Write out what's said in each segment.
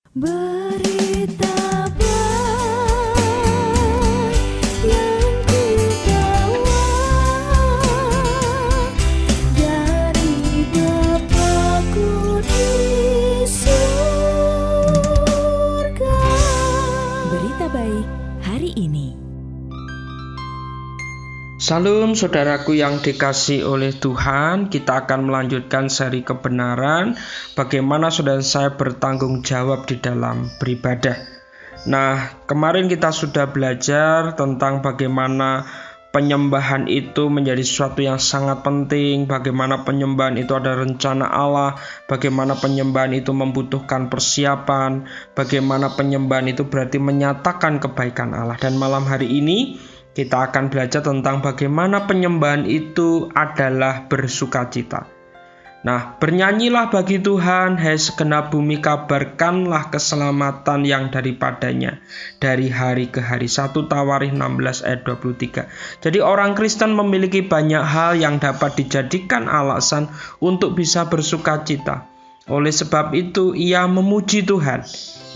Berita baik yang ku bawa dari Bapa-Ku di surga. Berita baik hari ini. Salam saudaraku yang dikasihi oleh Tuhan, kita akan melanjutkan seri kebenaran, bagaimana saudara saya bertanggung jawab di dalam beribadah. Nah, kemarin kita sudah belajar tentang bagaimana penyembahan itu menjadi sesuatu yang sangat penting, bagaimana penyembahan itu ada rencana Allah, bagaimana penyembahan itu membutuhkan persiapan, bagaimana penyembahan itu berarti menyatakan kebaikan Allah. Dan malam hari ini kita akan belajar tentang bagaimana penyembahan itu adalah bersukacita. Nah, bernyanyilah bagi Tuhan, hai segenap bumi, kabarkanlah keselamatan yang daripadanya dari hari ke hari. 1 Tawarikh 16 ayat 23. Jadi orang Kristen memiliki banyak hal yang dapat dijadikan alasan untuk bisa bersukacita. Oleh sebab itu ia memuji Tuhan,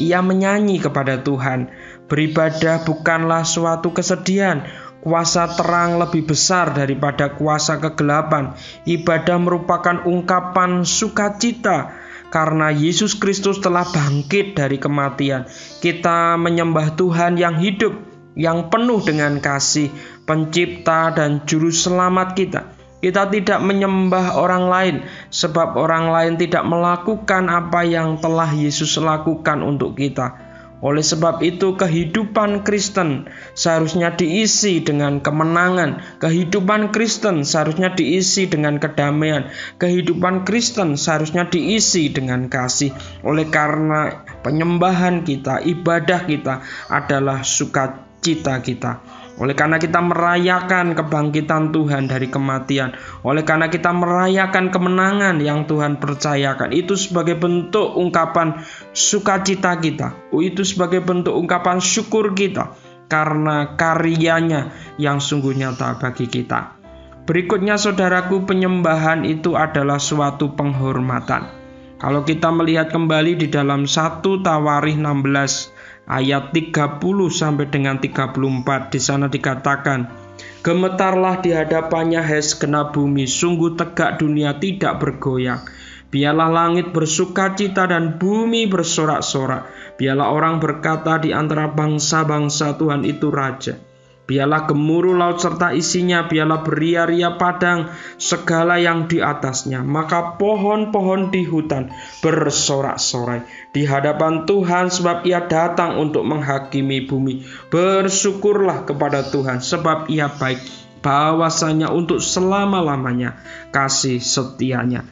ia menyanyi kepada Tuhan. Beribadah bukanlah suatu kesedihan. Kuasa terang lebih besar daripada kuasa kegelapan. Ibadah merupakan ungkapan sukacita karena Yesus Kristus telah bangkit dari kematian. Kita menyembah Tuhan yang hidup, yang penuh dengan kasih, pencipta dan juru selamat kita. Kita tidak menyembah orang lain, sebab orang lain tidak melakukan apa yang telah Yesus lakukan untuk kita. Oleh sebab itu, kehidupan Kristen seharusnya diisi dengan kemenangan. Kehidupan Kristen seharusnya diisi dengan kedamaian. Kehidupan Kristen seharusnya diisi dengan kasih. Oleh karena penyembahan kita, ibadah kita adalah sukacita kita. Oleh karena kita merayakan kebangkitan Tuhan dari kematian, oleh karena kita merayakan kemenangan yang Tuhan percayakan, itu sebagai bentuk ungkapan sukacita kita, itu sebagai bentuk ungkapan syukur kita karena karyanya yang sungguh nyata bagi kita. Berikutnya saudaraku, penyembahan itu adalah suatu penghormatan. Kalau kita melihat kembali di dalam 1 Tawarikh 16 ayat 30 sampai dengan 34, di sana dikatakan, gemetarlah di hadapannya hai segenap bumi, sungguh tegak dunia tidak bergoyang. Biarlah langit bersukacita dan bumi bersorak-sorak. Biarlah orang berkata di antara bangsa-bangsa, Tuhan itu Raja. Biarlah gemuruh laut serta isinya, biarlah beria-ria padang segala yang di atasnya. Maka pohon-pohon di hutan bersorak-sorai di hadapan Tuhan, sebab ia datang untuk menghakimi bumi. Bersyukurlah kepada Tuhan, sebab ia baik, bahwasanya untuk selama-lamanya kasih setianya.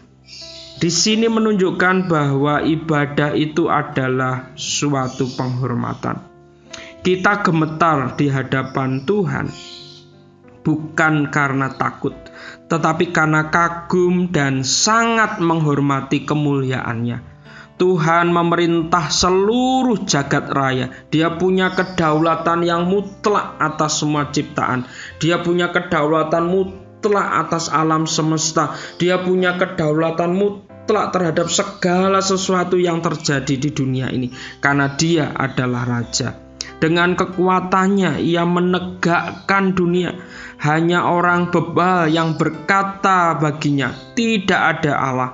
Di sini menunjukkan bahwa ibadah itu adalah suatu penghormatan. Kita gemetar di hadapan Tuhan bukan karena takut, tetapi karena kagum dan sangat menghormati kemuliaannya. Tuhan memerintah seluruh jagat raya. Dia punya kedaulatan yang mutlak atas semua ciptaan. Dia punya kedaulatan mutlak atas alam semesta. Dia punya kedaulatan mutlak terhadap segala sesuatu yang terjadi di dunia ini, karena Dia adalah Raja. Dengan kekuatannya ia menegakkan dunia. Hanya orang bebal yang berkata baginya, tidak ada Allah.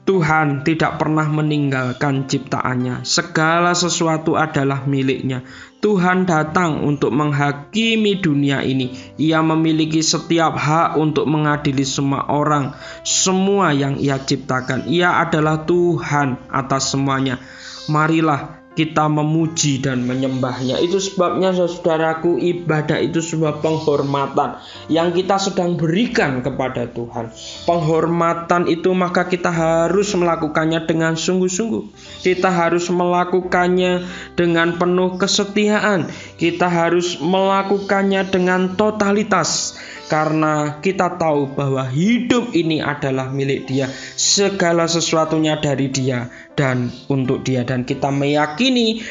Tuhan tidak pernah meninggalkan ciptaannya. Segala sesuatu adalah miliknya. Tuhan datang untuk menghakimi dunia ini. Ia memiliki setiap hak untuk mengadili semua orang, semua yang ia ciptakan. Ia adalah Tuhan atas semuanya. Marilah kita memuji dan menyembahnya. Itu sebabnya saudaraku, ibadah itu sebuah penghormatan yang kita sedang berikan kepada Tuhan. Penghormatan itu maka kita harus melakukannya dengan sungguh-sungguh. Kita harus melakukannya dengan penuh kesetiaan. Kita harus melakukannya dengan totalitas. Karena kita tahu bahwa hidup ini adalah milik Dia, segala sesuatunya dari Dia dan untuk Dia, dan kita meyakini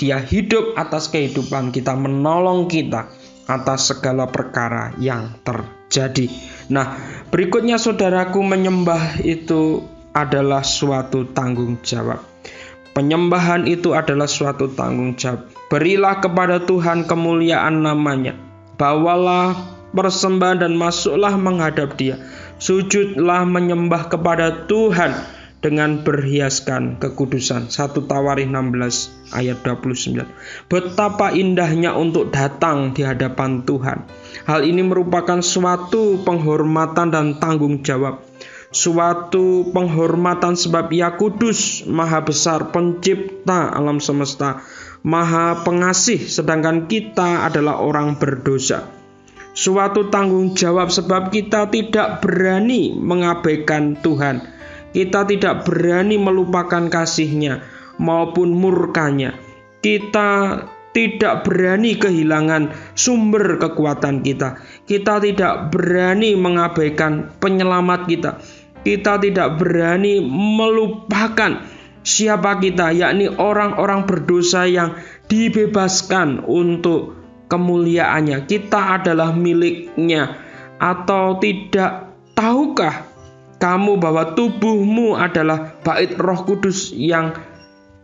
Dia hidup atas kehidupan kita, menolong kita atas segala perkara yang terjadi. Nah, berikutnya saudaraku, menyembah itu adalah suatu tanggung jawab. Penyembahan itu adalah suatu tanggung jawab. Berilah kepada Tuhan kemuliaan namanya. Bawalah persembahan dan masuklah menghadap Dia. Sujudlah menyembah kepada Tuhan dengan berhiaskan kekudusan. 1 Tawarikh 16 ayat 29. Betapa indahnya untuk datang di hadapan Tuhan. Hal ini merupakan suatu penghormatan dan tanggung jawab. Suatu penghormatan sebab Ia kudus, maha besar, pencipta alam semesta, maha pengasih, sedangkan kita adalah orang berdosa. Suatu tanggung jawab sebab kita tidak berani mengabaikan Tuhan. Kita tidak berani melupakan kasih-Nya maupun murka-Nya. Kita tidak berani kehilangan sumber kekuatan kita. Kita tidak berani mengabaikan penyelamat kita. Kita tidak berani melupakan siapa kita, yakni orang-orang berdosa yang dibebaskan untuk kemuliaannya. Kita adalah milik-Nya. Atau tidak tahukah kamu bahwa tubuhmu adalah bait Roh Kudus yang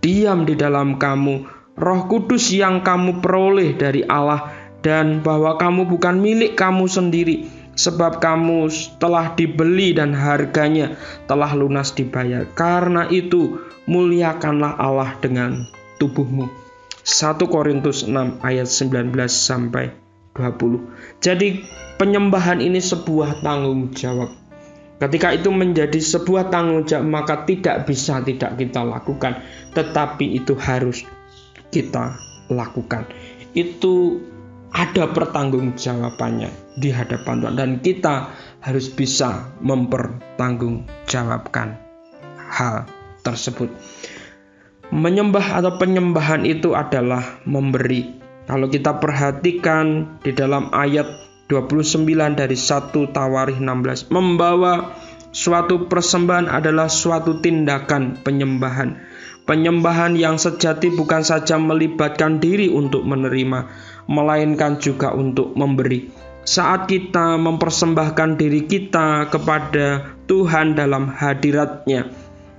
diam di dalam kamu, Roh Kudus yang kamu peroleh dari Allah, dan bahwa kamu bukan milik kamu sendiri, sebab kamu telah dibeli dan harganya telah lunas dibayar. Karena itu muliakanlah Allah dengan tubuhmu. 1 Korintus 6 ayat 19 sampai 20. Jadi penyembahan ini sebuah tanggung jawab. Ketika itu menjadi sebuah tanggung jawab, maka tidak bisa tidak kita lakukan, tetapi itu harus kita lakukan. Itu ada pertanggungjawabannya di hadapan Tuhan, dan kita harus bisa mempertanggungjawabkan hal tersebut. Menyembah atau penyembahan itu adalah memberi. Kalau kita perhatikan di dalam ayat 29 dari 1 Tawarikh 16, membawa suatu persembahan adalah suatu tindakan penyembahan. Penyembahan yang sejati bukan saja melibatkan diri untuk menerima, melainkan juga untuk memberi. Saat kita mempersembahkan diri kita kepada Tuhan dalam hadirat-Nya,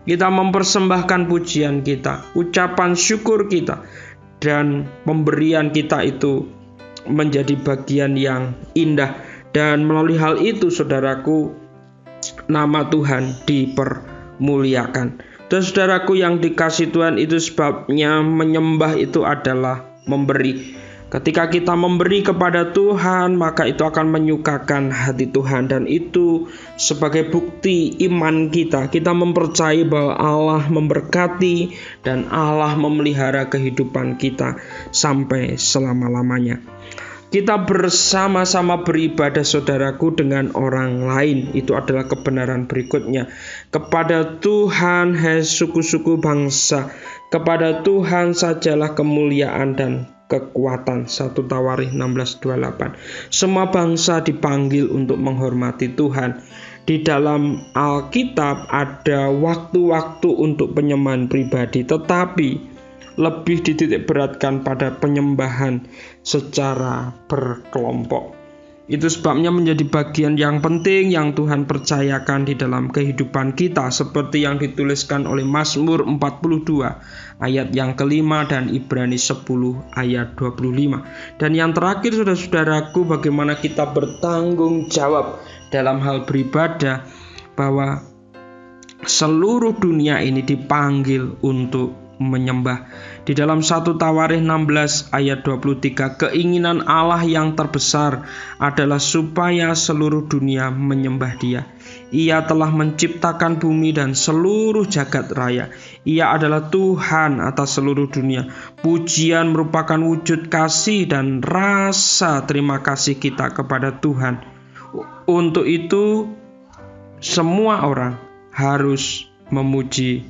kita mempersembahkan pujian kita, ucapan syukur kita, dan pemberian kita itu menjadi bagian yang indah. Dan melalui hal itu, saudaraku, nama Tuhan dipermuliakan. Dan saudaraku yang dikasihi Tuhan, itu sebabnya menyembah itu adalah memberi. Ketika kita memberi kepada Tuhan, maka itu akan menyukakan hati Tuhan, dan itu sebagai bukti iman kita. Kita mempercayai bahwa Allah memberkati dan Allah memelihara kehidupan kita sampai selama-lamanya. Kita bersama-sama beribadah, saudaraku, dengan orang lain. Itu adalah kebenaran berikutnya. Kepada Tuhan, hai suku-suku bangsa, kepada Tuhan sajalah kemuliaan dan kekuatan. 1 Tawarikh 16:28. Semua bangsa dipanggil untuk menghormati Tuhan. Di dalam Alkitab ada waktu-waktu untuk penyembahan pribadi, tetapi lebih dititik beratkan pada penyembahan secara berkelompok. Itu sebabnya menjadi bagian yang penting yang Tuhan percayakan di dalam kehidupan kita, seperti yang dituliskan oleh Mazmur 42 ayat yang kelima dan Ibrani 10 ayat 25. Dan yang terakhir, saudara-saudaraku, bagaimana kita bertanggung jawab dalam hal beribadah, bahwa seluruh dunia ini dipanggil untuk menyembah. Di dalam 1 Tawarikh 16 ayat 23, keinginan Allah yang terbesar adalah supaya seluruh dunia menyembah Dia. Ia telah menciptakan bumi dan seluruh jagat raya. Ia adalah Tuhan atas seluruh dunia. Pujian merupakan wujud kasih dan rasa terima kasih kita kepada Tuhan. Untuk itu, semua orang harus memuji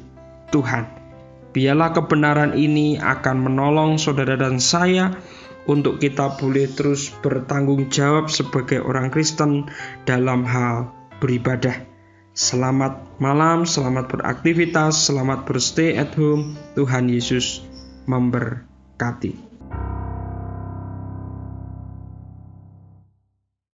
Tuhan. Biarlah kebenaran ini akan menolong saudara dan saya untuk kita boleh terus bertanggung jawab sebagai orang Kristen dalam hal beribadah. Selamat malam, selamat beraktivitas, selamat berstay at home. Tuhan Yesus memberkati.